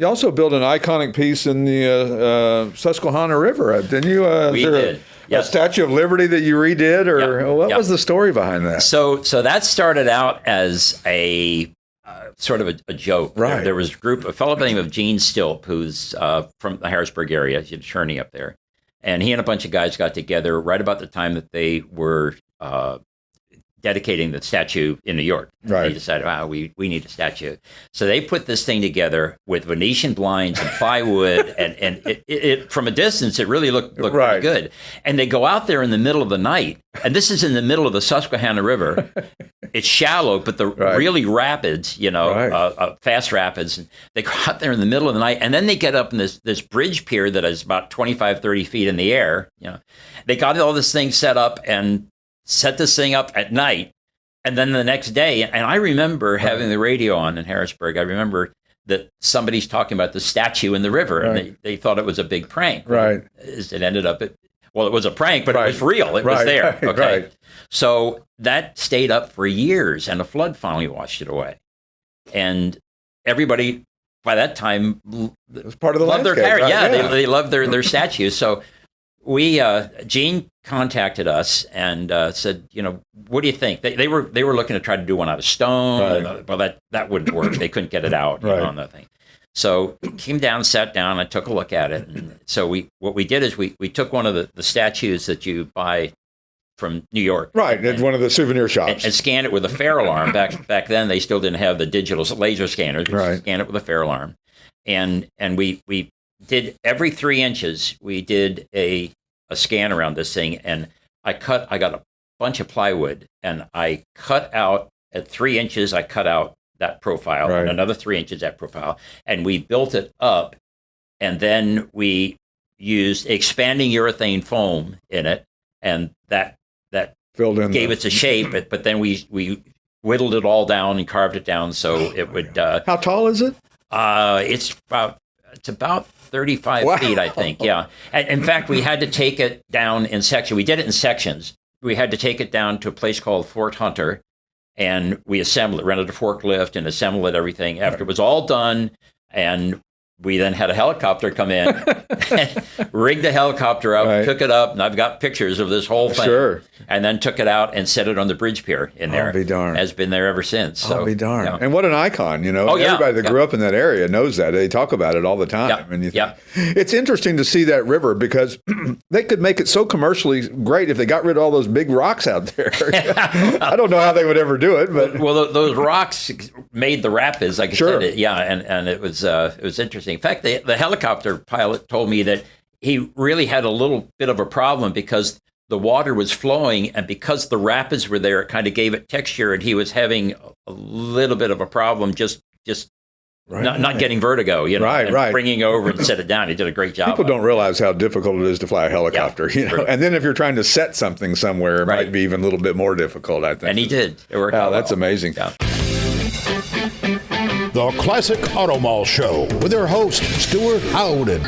You also built an iconic piece in the Susquehanna River, didn't you? We did. A Statue of Liberty that you redid, or what was the story behind that? So that started out as a sort of a joke. Right. There was a fellow by the name of Gene Stilp, who's from the Harrisburg area. He's an attorney up there. And he and a bunch of guys got together right about the time that they were dedicating the statue in New York. Right. They decided, we need a statue. So they put this thing together with Venetian blinds and plywood, and it from a distance, it really looked right. pretty good. And they go out there in the middle of the night, and this is in the middle of the Susquehanna River. It's shallow, but the really rapids, fast rapids. And they go out there in the middle of the night, and then they get up in this bridge pier that is about 25, 30 feet in the air. They got all this thing set up and set this thing up at night, and then the next day, and I remember having the radio on in Harrisburg. I remember that somebody's talking about the statue in the river, and they thought it was a big prank. Right. It ended up, it was a prank, but it was real. It was there. Okay. Right. So that stayed up for years, and a flood finally washed it away. And everybody, by that time, it was part of the loved landscape. Their Right? Yeah, they loved their statues. So Gene contacted us and said, what do you think? They were looking to try to do one out of stone. Right. Well, that wouldn't work. They couldn't get it out on that thing. So came down, sat down, I took a look at it. And so what we did is we took one of the statues that you buy from New York. Right, at one of the souvenir shops. And scanned it with a fare alarm. Back then, they still didn't have the digital laser scanners. Right. Scanned it with a fare alarm. And we did every 3 inches, we did a scan around this thing, and I got a bunch of plywood, and I cut out at 3 inches, I cut out that profile, and another 3 inches that profile, and we built it up, and then we used expanding urethane foam in it, and that filled in, gave it a shape, but then we whittled it all down and carved it down so it would. How tall is it? It's about 35 feet, I think. Yeah. And in fact, we had to take it down in sections. We did it in sections. We had to take it down to a place called Fort Hunter, and we assembled it, rented a forklift and assembled it, everything. After it was all done, and we then had a helicopter come in, rigged the helicopter up, took it up, and I've got pictures of this whole thing. Sure. And then took it out and set it on the bridge pier in there. I'll be darned. Has been there ever since. So, I'll be darned. And what an icon, Everybody that grew up in that area knows that. They talk about it all the time. Yeah. And it's interesting to see that river because they could make it so commercially great if they got rid of all those big rocks out there. I don't know how they would ever do it, but those rocks made the rapids, like I said. And it was interesting. In fact, the helicopter pilot told me that he really had a little bit of a problem because the water was flowing, and because the rapids were there, it kind of gave it texture, and he was having a little bit of a problem just not getting vertigo, and bringing it over and set it down. He did a great job. People don't realize how difficult it is to fly a helicopter, And then if you're trying to set something somewhere, it might be even a little bit more difficult, I think. And he did. It worked out. That's amazing. Yeah. The Classic Auto Mall Show with their host, Stewart Howden.